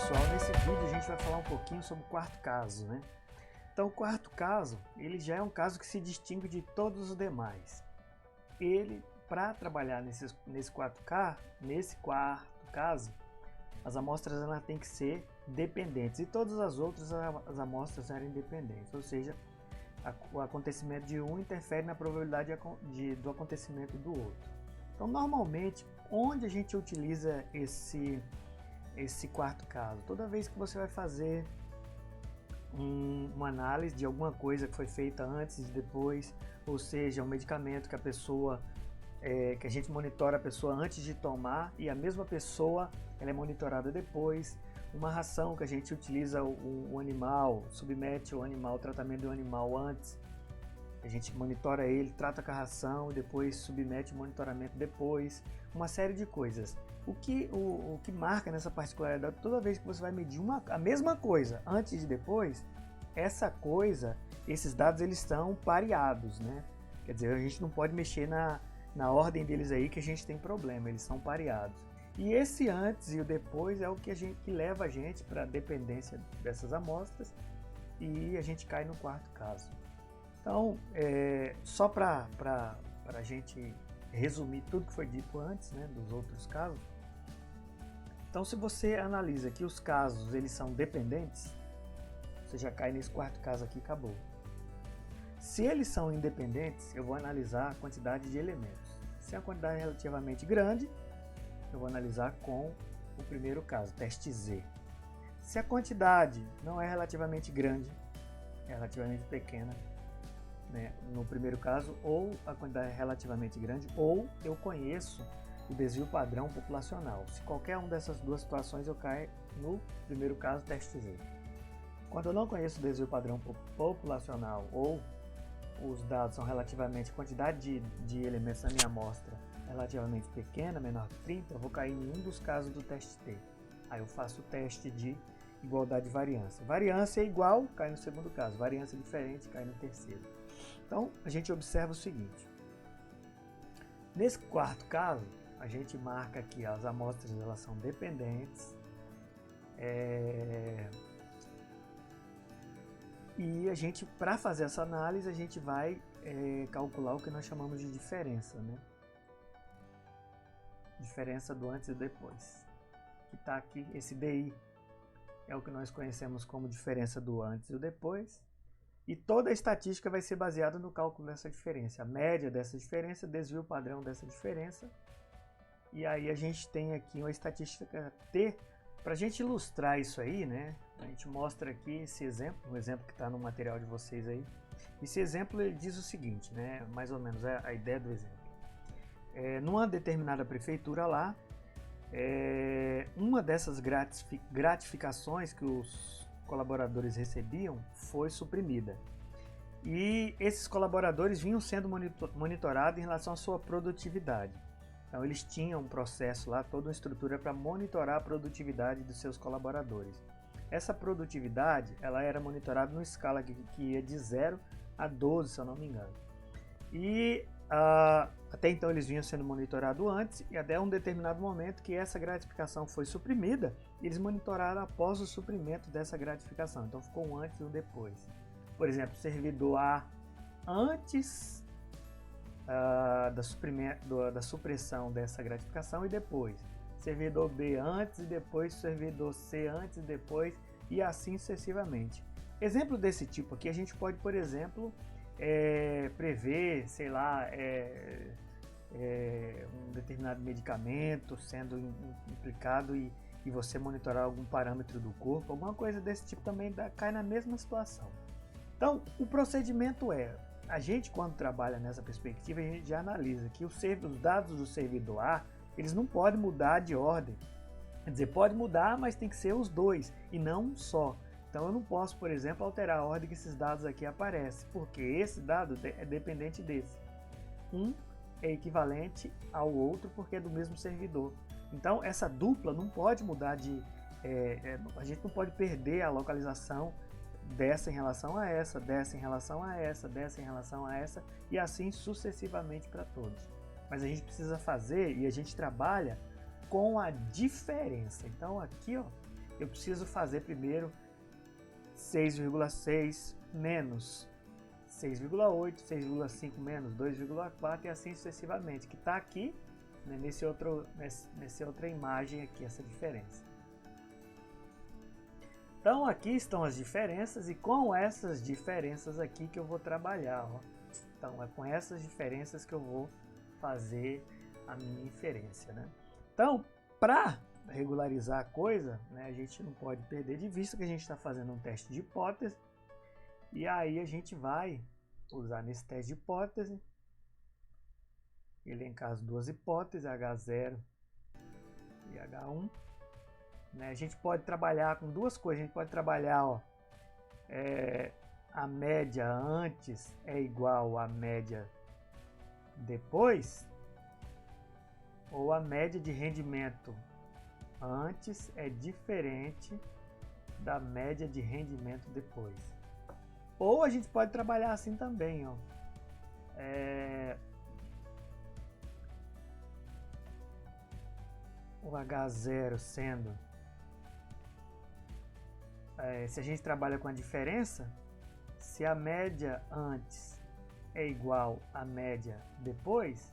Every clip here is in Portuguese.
pessoal, nesse vídeo a gente vai falar um pouquinho sobre o quarto caso, né? Então o quarto caso, ele já é um caso que se distingue de todos os demais. Ele, para trabalhar nesse quarto caso, as amostras elas têm que ser dependentes e todas as outras as amostras eram independentes, ou seja, o acontecimento de um interfere na probabilidade do acontecimento do outro. Então normalmente, onde a gente utiliza esse quarto caso? Toda vez que você vai fazer uma análise de alguma coisa que foi feita antes e depois, ou seja, um medicamento que que a gente monitora a pessoa antes de tomar e a mesma pessoa ela é monitorada depois, uma ração que a gente utiliza o animal, submete o animal, o tratamento do animal antes, a gente monitora ele, trata com a ração e depois submete o monitoramento depois, uma série de coisas. O que marca nessa particularidade, toda vez que você vai medir a mesma coisa antes e depois, esses dados eles estão pareados, né? Quer dizer, a gente não pode mexer na ordem deles aí que a gente tem problema, eles são pareados. E esse antes e o depois é o que leva a gente para a dependência dessas amostras e a gente cai no quarto caso. Então, só para a gente resumir tudo que foi dito antes, né, dos outros casos. Então, se você analisa que os casos eles são dependentes, você já cai nesse quarto caso aqui e acabou. Se eles são independentes, eu vou analisar a quantidade de elementos. Se a quantidade é relativamente grande, eu vou analisar com o primeiro caso, teste Z. Se a quantidade não é relativamente grande, é relativamente pequena, né, no primeiro caso, ou a quantidade é relativamente grande, ou eu conheço o desvio padrão populacional. Se qualquer uma dessas duas situações, eu caio no primeiro caso, teste Z. Quando eu não conheço o desvio padrão populacional ou os dados são relativamente, a quantidade de elementos na minha amostra é relativamente pequena, menor que 30, eu vou cair em um dos casos do teste T. Aí eu faço o teste de igualdade de variância. Variância é igual, cai no segundo caso. Variância diferente, cai no terceiro. Então, a gente observa o seguinte. Nesse quarto caso, a gente marca que as amostras elas são dependentes. E a gente, para fazer essa análise, a gente vai calcular o que nós chamamos de diferença, né? Diferença do antes e depois. Que está aqui, esse DI é o que nós conhecemos como diferença do antes e do depois. E toda a estatística vai ser baseada no cálculo dessa diferença. A média dessa diferença, desvio padrão dessa diferença. E aí a gente tem aqui uma estatística T. Para a gente ilustrar isso aí, né? A gente mostra aqui esse exemplo, um exemplo que está no material de vocês aí. Esse exemplo ele diz o seguinte, né? Mais ou menos é a ideia do exemplo. Numa determinada prefeitura lá, uma dessas gratificações que os colaboradores recebiam foi suprimida. E esses colaboradores vinham sendo monitorados em relação à sua produtividade. Então eles tinham um processo lá, toda uma estrutura para monitorar a produtividade dos seus colaboradores. Essa produtividade ela era monitorada numa escala que ia de 0 a 12, se eu não me engano. E até então eles vinham sendo monitorados antes e até um determinado momento que essa gratificação foi suprimida, eles monitoraram após o suprimento dessa gratificação. Então ficou um antes e um depois. Por exemplo, servidor A antes da supressão dessa gratificação e depois. Servidor B antes e depois, servidor C antes e depois e assim sucessivamente. Exemplo desse tipo aqui, a gente pode, por exemplo, prever, sei lá, um determinado medicamento sendo implicado e você monitorar algum parâmetro do corpo, alguma coisa desse tipo também cai na mesma situação. Então, o procedimento a gente quando trabalha nessa perspectiva, a gente já analisa que os dados do servidor A, eles não podem mudar de ordem. Quer dizer, pode mudar, mas tem que ser os dois e não um só. Então eu não posso, por exemplo, alterar a ordem que esses dados aqui aparecem, porque esse dado é dependente desse. Um é equivalente ao outro porque é do mesmo servidor. Então essa dupla não pode mudar a gente não pode perder a localização dessa em relação a essa, dessa em relação a essa, dessa em relação a essa e assim sucessivamente para todos. Mas a gente precisa fazer e a gente trabalha com a diferença. Então aqui, ó, eu preciso fazer primeiro 6,6 menos 6,8, 6,5 menos 2,4 e assim sucessivamente, que está aqui, né, nessa outra imagem aqui, essa diferença. Então aqui estão as diferenças e com essas diferenças aqui que eu vou trabalhar. Ó. Então é com essas diferenças que eu vou fazer a minha inferência. Né? Então, para regularizar a coisa, né, a gente não pode perder de vista que a gente está fazendo um teste de hipótese. E aí a gente vai usar nesse teste de hipótese, elencar as duas hipóteses, H0 e H1. Né? A gente pode trabalhar com duas coisas. A gente pode trabalhar, ó, a média antes é igual à média depois, ou a média de rendimento antes é diferente da média de rendimento depois. Ou a gente pode trabalhar assim também, ó. O H0 sendo... se a gente trabalha com a diferença, se a média antes é igual à média depois,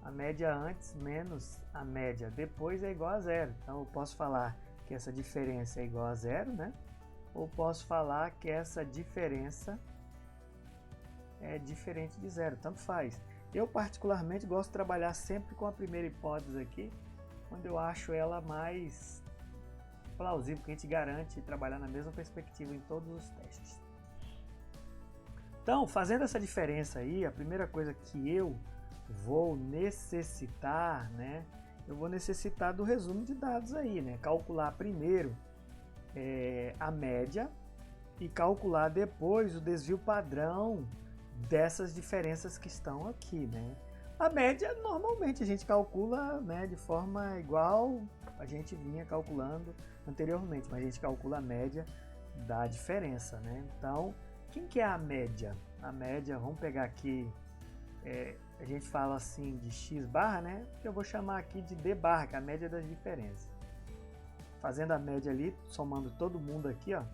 a média antes menos a média depois é igual a zero. Então eu posso falar que essa diferença é igual a zero, né? Ou posso falar que essa diferença é diferente de zero, tanto faz. Eu particularmente gosto de trabalhar sempre com a primeira hipótese aqui, quando eu acho ela mais plausível, que a gente garante trabalhar na mesma perspectiva em todos os testes. Então, fazendo essa diferença aí, a primeira coisa que eu vou necessitar, né? Eu vou necessitar do resumo de dados aí, né? Calcular primeiro a média e calcular depois o desvio padrão dessas diferenças que estão aqui, né? A média, normalmente, a gente calcula, né, de forma igual a gente vinha calculando anteriormente, mas a gente calcula a média da diferença, né? Então, quem que é a média? A média, vamos pegar aqui, a gente fala assim de x barra, né? Que eu vou chamar aqui de d barra, que é a média das diferenças. Fazendo a média ali, somando todo mundo aqui, ó.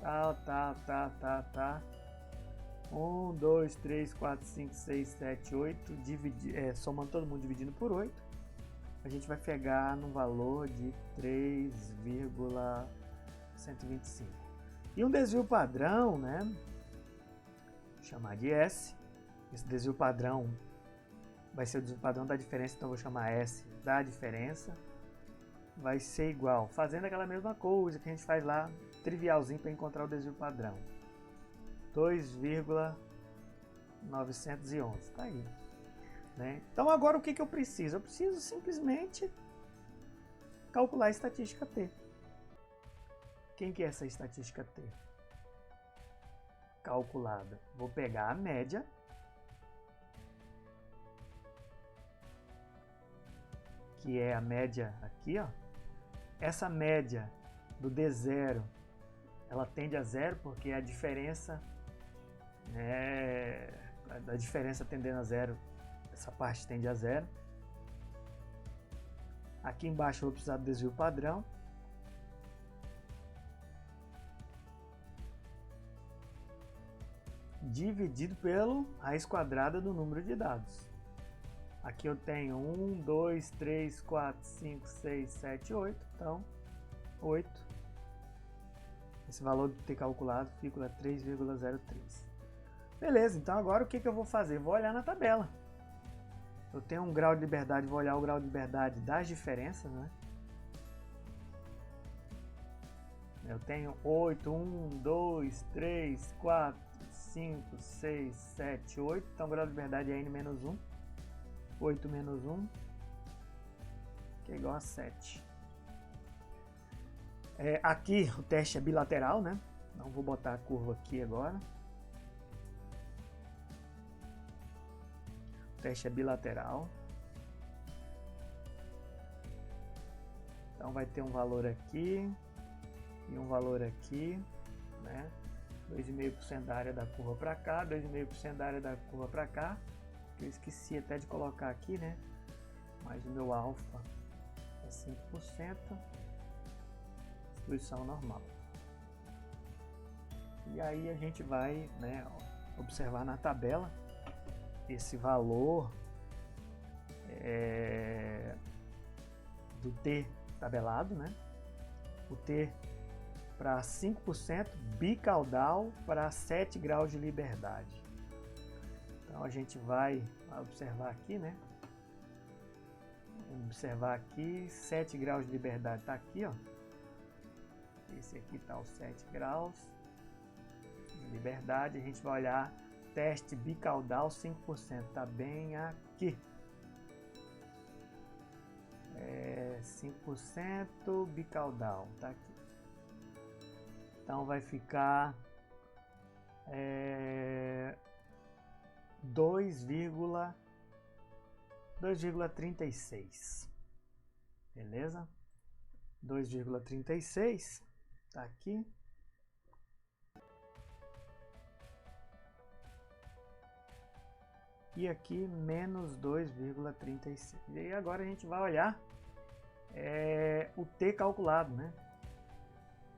Tá. 1, 2, 3, 4, 5, 6, 7, 8, somando todo mundo dividindo por 8, a gente vai pegar no valor de 3,125. E um desvio padrão, né? Vou chamar de S. Esse desvio padrão vai ser o desvio padrão da diferença, então vou chamar S da diferença. Vai ser igual, fazendo aquela mesma coisa que a gente faz lá, trivialzinho para encontrar o desvio padrão. 2,911, tá aí. Né? Então agora o que eu preciso? Eu preciso simplesmente calcular a estatística T. Quem que é essa estatística T? Calculada. Vou pegar a média. Que é a média aqui, ó. Essa média do D0, ela tende a zero porque a diferença, né, a diferença tendendo a zero, essa parte tende a zero. Aqui embaixo eu vou precisar do desvio padrão. Dividido pelo raiz quadrada do número de dados. Aqui eu tenho 1, 2, 3, 4, 5, 6, 7, 8. Então, 8. Esse valor de ter calculado fica 3,03. Beleza, então agora o que eu vou fazer? Vou olhar na tabela. Eu tenho um grau de liberdade, vou olhar o grau de liberdade das diferenças, né? Eu tenho 8, 1, 2, 3, 4, 5, 6, 7, 8. Então o grau de liberdade é n-1. 8 menos 1, que é igual a 7. Aqui o teste é bilateral, né? Não vou botar a curva aqui agora. O teste é bilateral. Então vai ter um valor aqui e um valor aqui, né? 2,5% da área da curva para cá, 2,5% da área da curva para cá. Eu esqueci até de colocar aqui, né? Mas o meu alfa é 5%. distribuição normal. E aí a gente vai, né, observar na tabela esse valor do T tabelado, né? O T para 5% bicaudal para 7 graus de liberdade. Então a gente vai observar aqui, né? Vamos observar aqui, 7 graus de liberdade está aqui, ó. Esse aqui está os 7 graus de liberdade. A gente vai olhar teste bicaudal 5%, está bem aqui. 5% bicaudal, tá aqui. Então vai ficar 2,36, beleza? 2,36 tá aqui. E aqui menos 2,36. E aí agora a gente vai olhar o T calculado, né?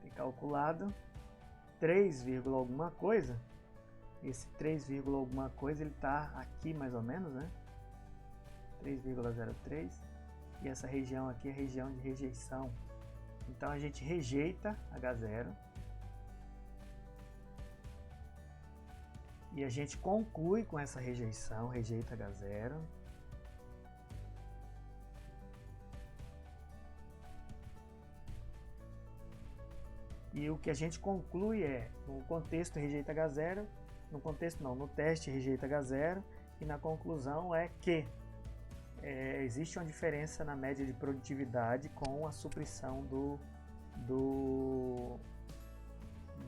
T calculado 3, alguma coisa. Esse 3, alguma coisa ele tá aqui mais ou menos, né? 3,03. E essa região aqui é a região de rejeição. Então a gente rejeita H0. E a gente conclui com essa rejeição, rejeita H0. E o que a gente conclui no contexto rejeita H0, no contexto não, no teste rejeita H0, e na conclusão é que existe uma diferença na média de produtividade com a supressão do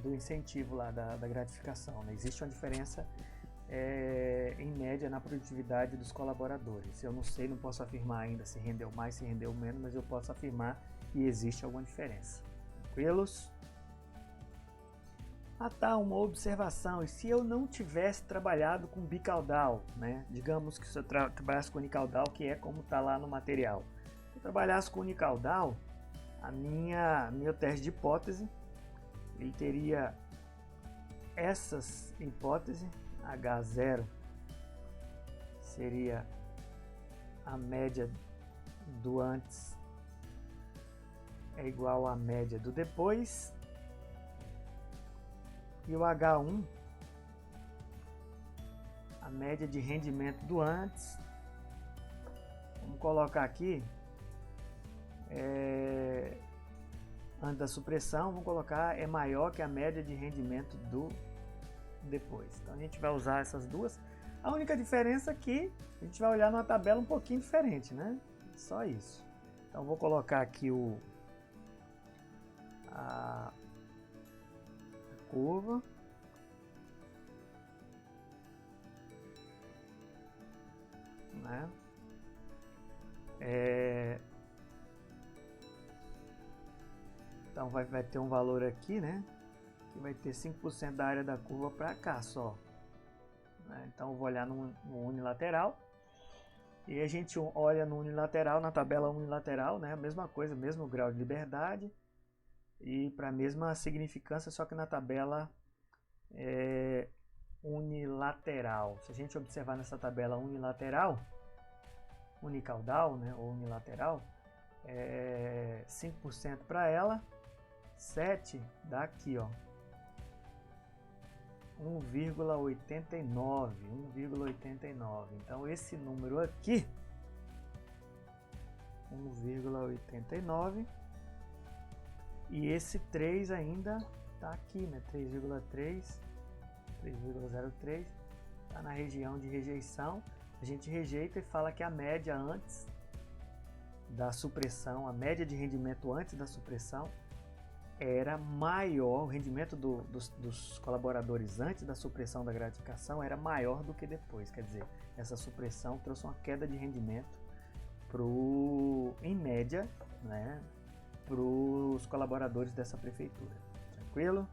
incentivo lá da gratificação, né? Existe uma diferença em média na produtividade dos colaboradores. Eu não sei, não posso afirmar ainda se rendeu mais, se rendeu menos, mas eu posso afirmar que existe alguma diferença. Tranquilos? Ah tá, uma observação, e se eu não tivesse trabalhado com bicaudal, né? Digamos que se eu trabalhasse com unicaudal, que é como está lá no material. Se eu trabalhasse com unicaudal, meu teste de hipótese, ele teria essas hipóteses, H0 seria a média do antes é igual à média do depois, e o H1 a média de rendimento do antes. Vamos colocar aqui antes da supressão, vamos colocar é maior que a média de rendimento do depois. Então a gente vai usar essas duas. A única diferença é que a gente vai olhar numa tabela um pouquinho diferente, né? Só isso. Então vou colocar aqui a curva. Né? Então vai ter um valor aqui, né? Que vai ter 5% da área da curva para cá só. Né? Então eu vou olhar no unilateral. E a gente olha no unilateral, na tabela unilateral, né? A mesma coisa, mesmo grau de liberdade. E para a mesma significância, só que na tabela unilateral. Se a gente observar nessa tabela unilateral, unicaudal, né? Ou unilateral, 5% para ela, 7 dá aqui, ó, 1,89. Então esse número aqui, 1,89, e esse 3 ainda tá aqui, né? 3,03 tá na região de rejeição. A gente rejeita e fala que a média antes da supressão, a média de rendimento antes da supressão era maior, o rendimento dos colaboradores antes da supressão da gratificação era maior do que depois. Quer dizer, essa supressão trouxe uma queda de rendimento em média, né, para os colaboradores dessa prefeitura. Tranquilo?